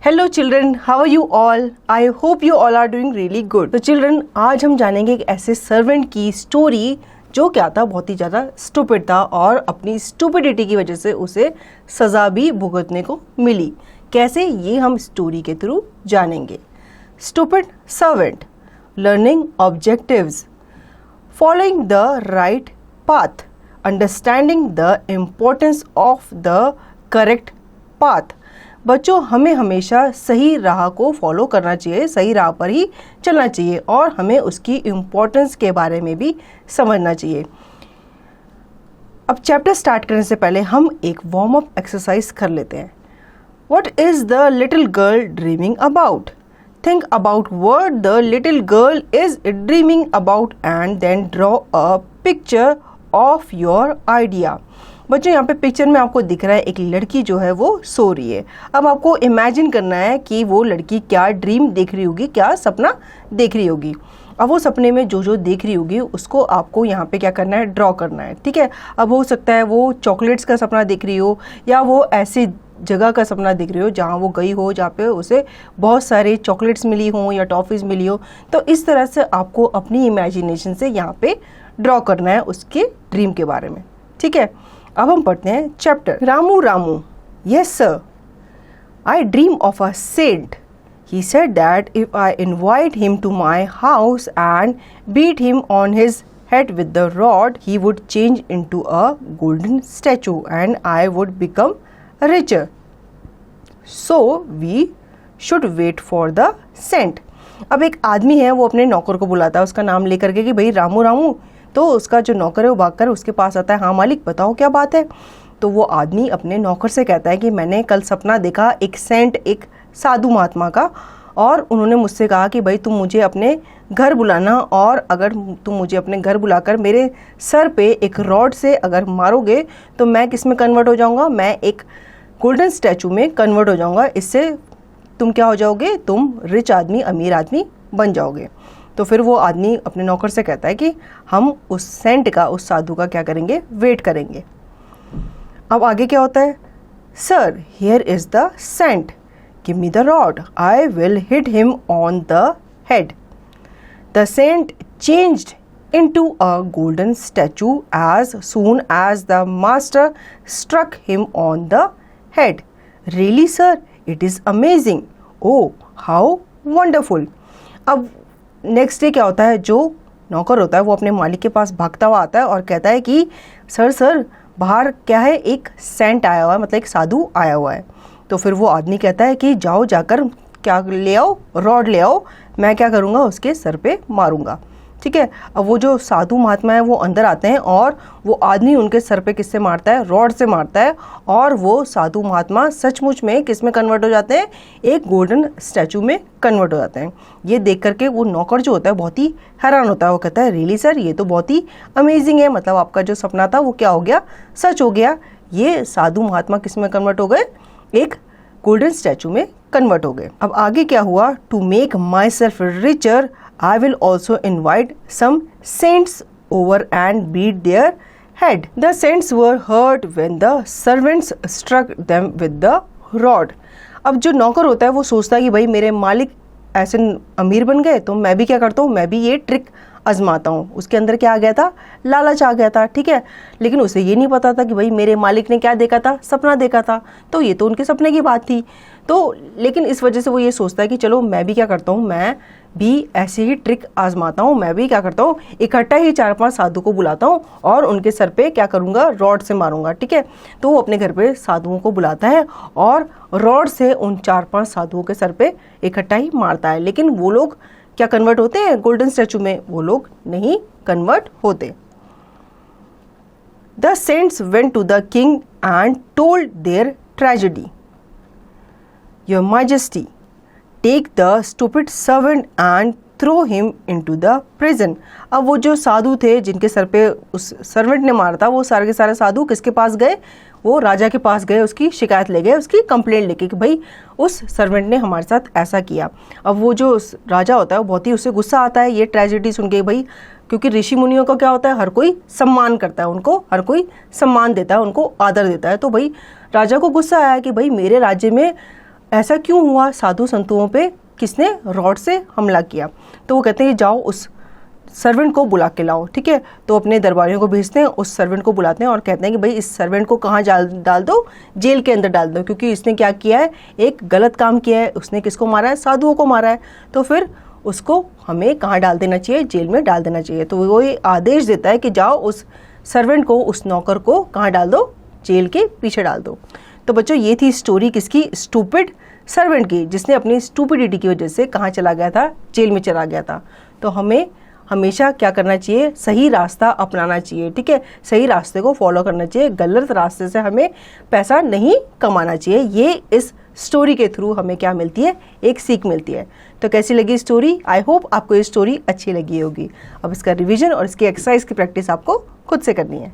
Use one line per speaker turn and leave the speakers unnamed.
Hello children, how are you all? I hope you all are doing really good. तो children, आज हम जानेंगे एक ऐसे सर्वेंट की स्टोरी जो क्या था, बहुत ही ज़्यादा स्टूपिड था और अपनी स्टूपिडिटी की वजह से उसे सज़ा भी भुगतने को मिली। कैसे, ये हम स्टोरी के थ्रू जानेंगे। Stupid servant, learning objectives, following the right path, understanding the importance of the correct path. बच्चों, हमें हमेशा सही राह को फॉलो करना चाहिए, सही राह पर ही चलना चाहिए और हमें उसकी इम्पोर्टेंस के बारे में भी समझना चाहिए। अब चैप्टर स्टार्ट करने से पहले हम एक वार्म अप एक्सरसाइज कर लेते हैं। What is the little girl dreaming about? Think about what the little girl is dreaming about and then draw a picture of your idea. बच्चों, यहाँ पे पिक्चर में आपको दिख रहा है एक लड़की जो है वो सो रही है। अब आपको इमेजिन करना है कि वो लड़की क्या ड्रीम देख रही होगी, क्या सपना देख रही होगी। अब वो सपने में जो जो देख रही होगी उसको आपको यहाँ पे क्या करना है, ड्रॉ करना है। ठीक है। अब हो सकता है वो चॉकलेट्स का सपना देख रही हो या वो ऐसी जगह का सपना देख रही हो जहाँ वो गई हो, जहाँ पे उसे बहुत सारे चॉकलेट्स मिली हो या टॉफ़ीज़ मिली हो। तो इस तरह से आपको अपनी इमेजिनेशन से यहाँ पे ड्रॉ करना है उसके ड्रीम के बारे में। ठीक है। अब हम पढ़ते हैं chapter. Ramu Ramu, yes sir, I dream of a saint. He said that if I invite him to my house and beat him on his head with the rod, he would change into a golden statue and I would become richer. So we should wait for the saint. अब एक आदमी है, वो अपने नौकर को बुलाता है उसका नाम लेकर के कि भाई रामू रामू। तो उसका जो नौकर है वो भागकर उसके पास आता है। हाँ मालिक, बताओ क्या बात है। तो वो आदमी अपने नौकर से कहता है कि मैंने कल सपना देखा एक सेंट, एक साधु महात्मा का, और उन्होंने मुझसे कहा कि भाई तुम मुझे अपने घर बुलाना, और अगर तुम मुझे अपने घर बुलाकर मेरे सर पे एक रॉड से अगर मारोगे तो मैं किस में कन्वर्ट हो जाऊँगा, मैं एक गोल्डन स्टैचू में कन्वर्ट हो जाऊँगा। इससे तुम क्या हो जाओगे, तुम रिच आदमी, अमीर आदमी बन जाओगे। तो फिर वो आदमी अपने नौकर से कहता है कि हम उस सेंट का, उस साधु का क्या करेंगे, वेट करेंगे। अब आगे क्या होता है, sir here is the saint, give me the rod, I will hit him on the head. The saint changed into a golden statue as soon as the master struck him on the head. Really sir, it is amazing. Oh, how wonderful. अब next day क्या होता है, जो नौकर होता है वो अपने मालिक के पास भागता हुआ आता है और कहता है कि सर बाहर क्या है, एक सेंट आया हुआ है, मतलब एक साधु आया हुआ है। तो फिर वो आदमी कहता है कि जाओ जाकर क्या ले आओ, रॉड ले आओ, मैं क्या करूँगा, उसके सर पे मारूंगा। ठीक है। अब वो जो साधु महात्मा है वो अंदर आते हैं और वो आदमी उनके सर पे किससे मारता है, रॉड से मारता है, और वो साधु महात्मा सचमुच में किस में कन्वर्ट हो जाते हैं, एक गोल्डन स्टैचू में कन्वर्ट हो जाते हैं। ये देख करके वो नौकर जो होता है बहुत ही हैरान होता है। वो कहता है रियली सर, ये तो बहुत ही अमेजिंग है, मतलब आपका जो सपना था वो क्या हो गया, सच हो गया। ये साधु महात्मा किस में कन्वर्ट हो गए, एक गोल्डन स्टैचू में कन्वर्ट हो गए। अब आगे क्या हुआ, to make myself richer I will also invite some saints over and beat their head. The saints were hurt when the servants struck them with the rod. अब जो नौकर होता है वो सोचता है कि भाई मेरे मालिक ऐसे अमीर बन गए तो मैं भी क्या करता हूँ, मैं भी ये ट्रिक आजमाता हूँ। उसके अंदर क्या आ गया था, लालच आ गया था। ठीक है। लेकिन उसे ये नहीं पता था कि भाई मेरे मालिक ने क्या देखा था, सपना देखा था। तो ये तो उनके सपने की बात थी। तो लेकिन इस वजह से वो ये सोचता है कि चलो मैं भी क्या करता हूँ, मैं भी ऐसे ही ट्रिक आजमाता हूँ। मैं भी क्या करता हूँ, इकट्ठा ही 4-5 साधु को बुलाता हूँ और उनके सर पे क्या करूँगा, रॉड से मारूंगा। ठीक है। तो वो अपने घर पे साधुओं को बुलाता है और रॉड से उन 4-5 साधुओं के सर पे इकट्ठा ही मारता है। लेकिन वो लोग क्या कन्वर्ट होते हैं गोल्डन स्टैचू में, वो लोग नहीं कन्वर्ट होते। The saints went to the king and told their tragedy. Your majesty, take the stupid servant and throw him into the prison. अब वो जो साधु थे जिनके सर पे उस सर्वेंट ने मारा था, वो सारे के सारे साधु किसके पास गए, वो राजा के पास गए, उसकी शिकायत ले गए, उसकी कंप्लेंट लेके कि भाई उस सर्वेंट ने हमारे साथ ऐसा किया। अब वो जो राजा होता है वो बहुत ही उससे गुस्सा आता है ये ट्रेजेडी सुन के, भाई क्योंकि ऋषि मुनियों का क्या होता है, हर कोई सम्मान करता है उनको, हर कोई सम्मान देता है उनको, आदर देता है। तो भाई राजा को गुस्सा आया कि भाई मेरे राज्य में ऐसा क्यों हुआ, साधु संतों पे किसने रॉड से हमला किया। तो वो कहते हैं जाओ उस सर्वेंट को बुला के लाओ, ठीक है। तो अपने दरबारियों को भेजते हैं, उस सर्वेंट को बुलाते हैं और कहते हैं कि भाई इस सर्वेंट को कहाँ डाल दो, जेल के अंदर डाल दो, क्योंकि इसने क्या किया है, एक गलत काम किया है। उसने किसको मारा है, साधुओं को मारा है। तो फिर उसको हमें कहाँ डाल देना चाहिए, जेल में डाल देना चाहिए। तो वो ये आदेश देता है कि जाओ उस सर्वेंट को, उस नौकर को कहाँ डाल दो, जेल के पीछे डाल दो। तो बच्चों ये थी स्टोरी किसकी, स्टूपिड सर्वेंट की, जिसने अपनी स्टूपिडिटी की वजह से कहाँ चला गया था, जेल में चला गया था। तो हमें हमेशा क्या करना चाहिए, सही रास्ता अपनाना चाहिए, ठीक है। सही रास्ते को फॉलो करना चाहिए, गलत रास्ते से हमें पैसा नहीं कमाना चाहिए। ये इस स्टोरी के थ्रू हमें क्या मिलती है, एक सीख मिलती है। तो कैसी लगी स्टोरी, आई होप आपको ये स्टोरी अच्छी लगी होगी। अब इसका रिवीजन और इसकी एक्सरसाइज की प्रैक्टिस आपको खुद से करनी है।